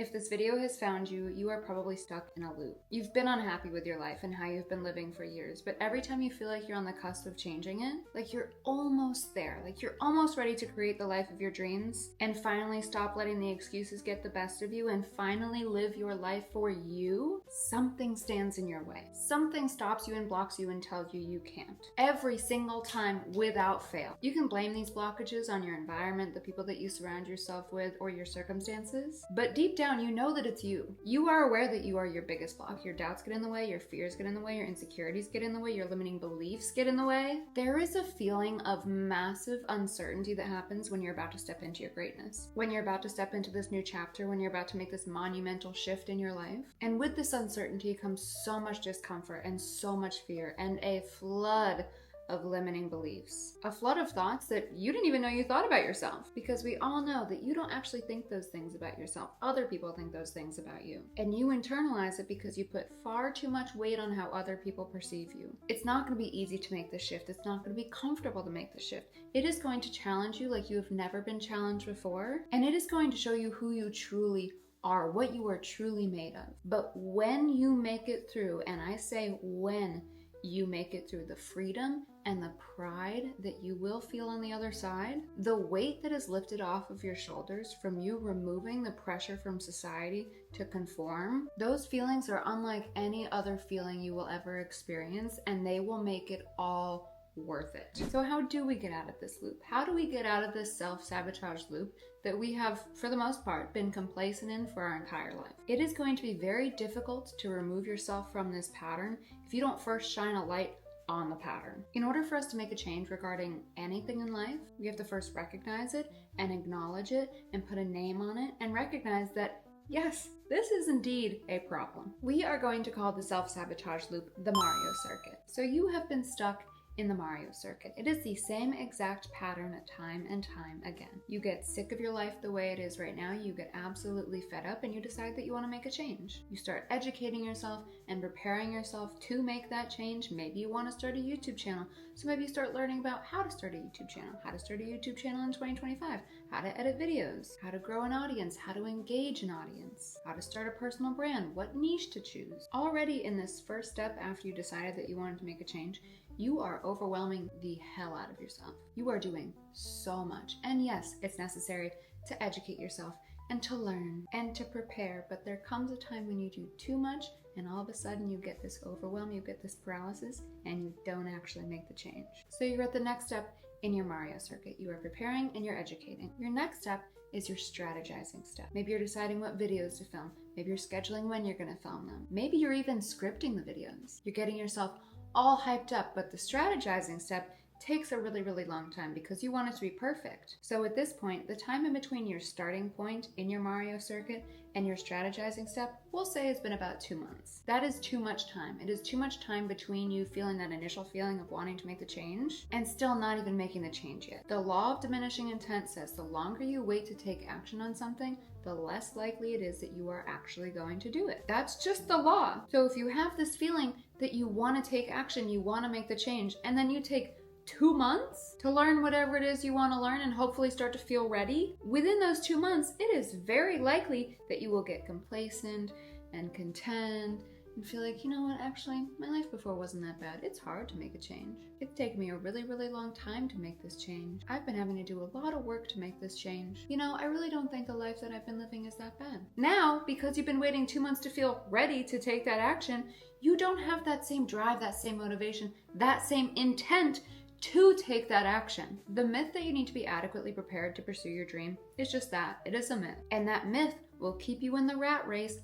If this video has found you, you are probably stuck in a loop. You've been unhappy with your life and how you've been living for years, but every time you feel like you're on the cusp of changing it, like you're almost there, like you're almost ready to create the life of your dreams and finally stop letting the excuses get the best of you and finally live your life for you, something stands in your way. Something stops you and blocks you and tells you you can't. Every single time, without fail. You can blame these blockages on your environment, the people that you surround yourself with, or your circumstances, but deep down you know that it's you. You are aware that you are your biggest block. Your doubts get in the way, your fears get in the way, your insecurities get in the way, your limiting beliefs get in the way. There is a feeling of massive uncertainty that happens when you're about to step into your greatness. When you're about to step into this new chapter, when you're about to make this monumental shift in your life. And with this uncertainty comes so much discomfort and so much fear and a flood of limiting beliefs. A flood of thoughts that you didn't even know you thought about yourself, because we all know that you don't actually think those things about yourself. Other people think those things about you. And you internalize it because you put far too much weight on how other people perceive you. It's not going to be easy to make the shift. It's not going to be comfortable to make the shift. It is going to challenge you like you have never been challenged before. And it is going to show you who you truly are, what you are truly made of. But when you make it through, and I say when you make it through, the freedom and the pride that you will feel on the other side, the weight that is lifted off of your shoulders from you removing the pressure from society to conform, those feelings are unlike any other feeling you will ever experience, and they will make it all worth it. So how do we get out of this loop? How do we get out of this self-sabotage loop that we have, for the most part, been complacent in for our entire life? It is going to be very difficult to remove yourself from this pattern if you don't first shine a light on the pattern. In order for us to make a change regarding anything in life, we have to first recognize it and acknowledge it and put a name on it and recognize that, yes, this is indeed a problem. We are going to call the self-sabotage loop the Mario circuit. So you have been stuck in the Mario circuit. It is the same exact pattern time and time again. You get sick of your life the way it is right now, you get absolutely fed up, and you decide that you want to make a change. You start educating yourself and preparing yourself to make that change. Maybe you want to start a YouTube channel, so maybe you start learning about how to start a YouTube channel, how to start a YouTube channel in 2025, how to edit videos, how to grow an audience, how to engage an audience, how to start a personal brand, what niche to choose. Already in this first step after you decided that you wanted to make a change, you are overwhelming the hell out of yourself. You are doing so much. And yes, it's necessary to educate yourself and to learn and to prepare, but there comes a time when you do too much and all of a sudden you get this overwhelm, you get this paralysis, and you don't actually make the change. So you're at the next step in your Mario circuit. You are preparing and you're educating. Your next step is your strategizing step. Maybe you're deciding what videos to film. Maybe you're scheduling when you're going to film them. Maybe you're even scripting the videos. You're getting yourself all hyped up, but the strategizing step takes a really, really long time because you want it to be perfect. So at this point, the time in between your starting point in your Mario circuit and your strategizing step, we'll say it's been about 2 months. That is too much time. It is too much time between you feeling that initial feeling of wanting to make the change and still not even making the change yet. The law of diminishing intent says the longer you wait to take action on something, the less likely it is that you are actually going to do it. That's just the law. So if you have this feeling that you want to take action, you want to make the change, and then you take 2 months to learn whatever it is you want to learn and hopefully start to feel ready, within those 2 months, it is very likely that you will get complacent and content and feel like, you know what, actually, my life before wasn't that bad. It's hard to make a change. It's taken me a really, really long time to make this change. I've been having to do a lot of work to make this change. You know, I really don't think the life that I've been living is that bad. Now, because you've been waiting 2 months to feel ready to take that action, you don't have that same drive, that same motivation, that same intent to take that action. The myth that you need to be adequately prepared to pursue your dream is just that. It is a myth. And that myth will keep you in the rat race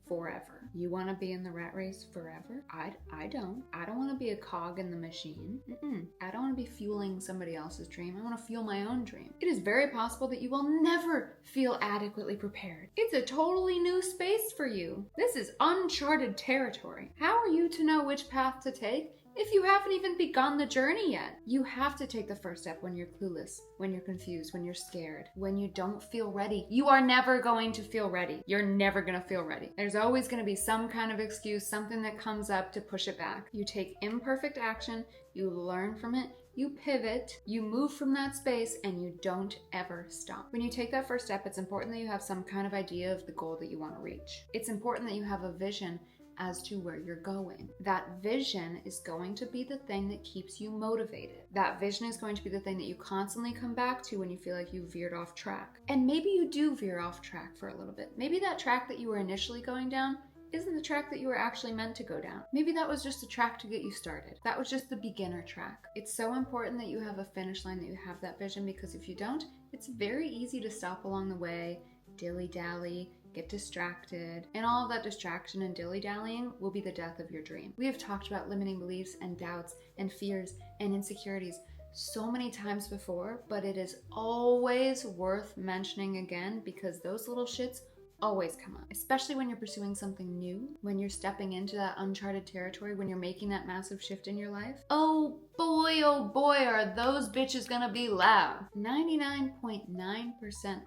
forever. You want to be in the rat race forever? I don't. I don't want to be a cog in the machine. I don't want to be fueling somebody else's dream. I want to fuel my own dream. It is very possible that you will never feel adequately prepared. It's a totally new space for you. This is uncharted territory. How are you to know which path to take if you haven't even begun the journey yet? You have to take the first step when you're clueless, when you're confused, when you're scared, when you don't feel ready. You are never going to feel ready. You're never going to feel ready. There's always going to be some kind of excuse, something that comes up to push it back. You take imperfect action, you learn from it, you pivot, you move from that space, and you don't ever stop. When you take that first step, it's important that you have some kind of idea of the goal that you want to reach. It's important that you have a vision as to where you're going. That vision is going to be the thing that keeps you motivated. That vision is going to be the thing that you constantly come back to when you feel like you veered off track. And maybe you do veer off track for a little bit. Maybe that track that you were initially going down isn't the track that you were actually meant to go down. Maybe that was just a track to get you started. That was just the beginner track. It's so important that you have a finish line, that you have that vision, because if you don't, it's very easy to stop along the way, dilly-dally, get distracted, and all of that distraction and dilly-dallying will be the death of your dream. We have talked about limiting beliefs and doubts and fears and insecurities so many times before, but it is always worth mentioning again, because those little shits always come up, especially when you're pursuing something new, when you're stepping into that uncharted territory, when you're making that massive shift in your life. Oh boy, are those bitches gonna be loud. 99.9%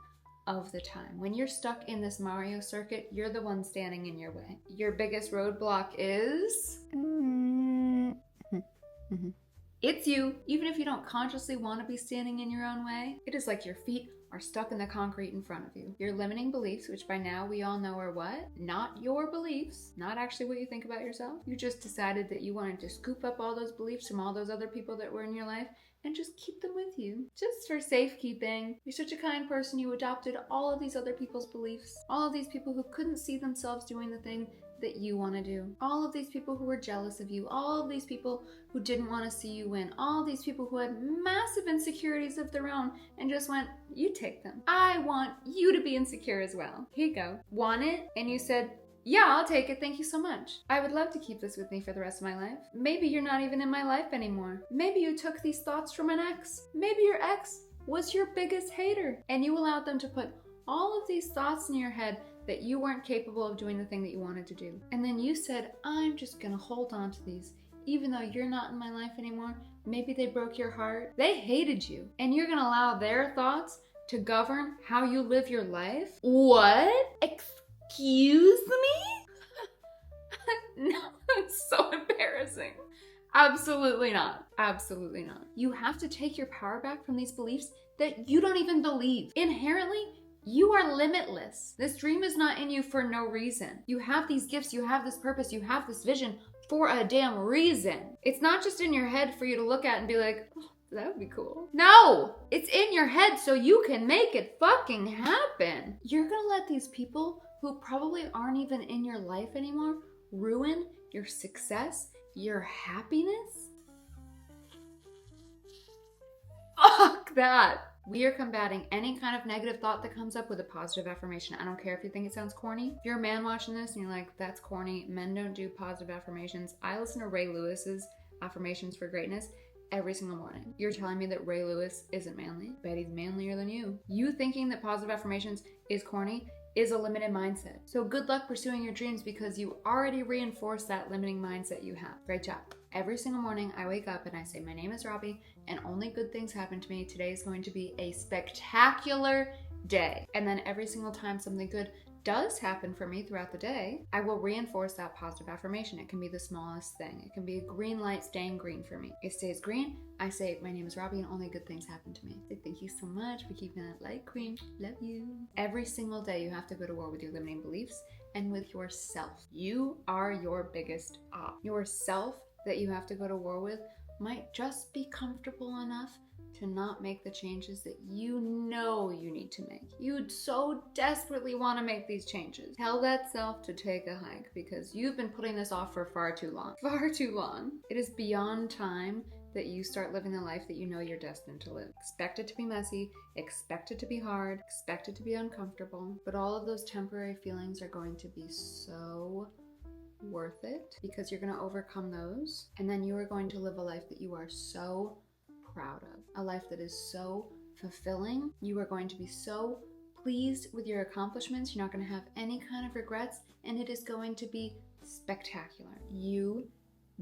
of the time, when you're stuck in this Mario circuit, you're the one standing in your way. Your biggest roadblock is... it's you. Even if you don't consciously want to be standing in your own way, it is like your feet are stuck in the concrete in front of you. Your limiting beliefs, which by now we all know are what? Not your beliefs, not actually what you think about yourself. You just decided that you wanted to scoop up all those beliefs from all those other people that were in your life and just keep them with you, just for safekeeping. You're such a kind person, you adopted all of these other people's beliefs, all of these people who couldn't see themselves doing the thing that you want to do, all of these people who were jealous of you, all of these people who didn't want to see you win, all of these people who had massive insecurities of their own and just went, you take them. I want you to be insecure as well. Here you go. Want it? And you said, yeah, I'll take it. Thank you so much. I would love to keep this with me for the rest of my life. Maybe you're not even in my life anymore. Maybe you took these thoughts from an ex. Maybe your ex was your biggest hater and you allowed them to put all of these thoughts in your head that you weren't capable of doing the thing that you wanted to do. And then you said, I'm just gonna hold on to these. Even though you're not in my life anymore, maybe they broke your heart. They hated you. And you're gonna allow their thoughts to govern how you live your life? What? Excuse me? No, it's so embarrassing. Absolutely not. Absolutely not. You have to take your power back from these beliefs that you don't even believe. Inherently, you are limitless. This dream is not in you for no reason. You have these gifts, you have this purpose, you have this vision for a damn reason. It's not just in your head for you to look at and be like, oh, that would be cool. No, it's in your head so you can make it fucking happen. You're gonna let these people who probably aren't even in your life anymore ruin your success, your happiness? Fuck that. We are combating any kind of negative thought that comes up with a positive affirmation. I don't care if you think it sounds corny. If you're a man watching this and you're like, that's corny, men don't do positive affirmations. I listen to Ray Lewis's Affirmations for Greatness every single morning. You're telling me that Ray Lewis isn't manly? Bet he's manlier than you. You thinking that positive affirmations is corny is a limited mindset. So good luck pursuing your dreams because you already reinforced that limiting mindset you have. Great job. Every single morning I wake up and I say, my name is Robbie and only good things happen to me. Today is going to be a spectacular day. And then every single time something good does happen for me throughout the day, I will reinforce that positive affirmation. It can be the smallest thing. It can be a green light staying green for me. It stays green. I say, my name is Robbie and only good things happen to me. I say, thank you so much for keeping that light green. Love you. Every single day you have to go to war with your limiting beliefs and with yourself. You are your biggest op. Yourself that you have to go to war with might just be comfortable enough to not make the changes that you know you need to make. You'd so desperately want to make these changes. Tell that self to take a hike because you've been putting this off for far too long. Far too long. It is beyond time that you start living the life that you know you're destined to live. Expect it to be messy, expect it to be hard, expect it to be uncomfortable, but all of those temporary feelings are going to be so worth it because you're going to overcome those, and then you are going to live a life that you are so proud of, a life that is so fulfilling. You are going to be so pleased with your accomplishments. You're not going to have any kind of regrets, and it is going to be spectacular. You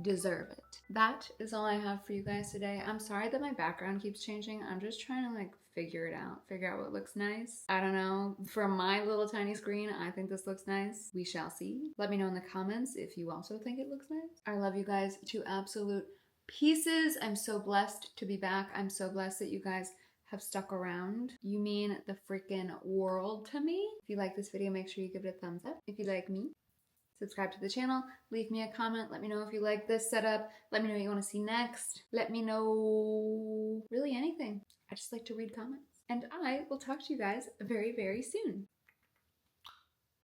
deserve it. That is all I have for you guys today. I'm sorry that my background keeps changing. I'm just trying to figure out what looks nice. I don't know. From my little tiny screen, I think this looks nice. We shall see. Let me know in the comments if you also think it looks nice. I love you guys to absolute Pieces. I'm so blessed to be back. I'm so blessed that you guys have stuck around. You mean the freaking world to me. If you like this video, make sure you give it a thumbs up. If you like me, subscribe to the channel, leave me a comment, let me know if you like this setup, let me know what you want to see next, let me know really anything. I just like to read comments. And I will talk to you guys very, very soon.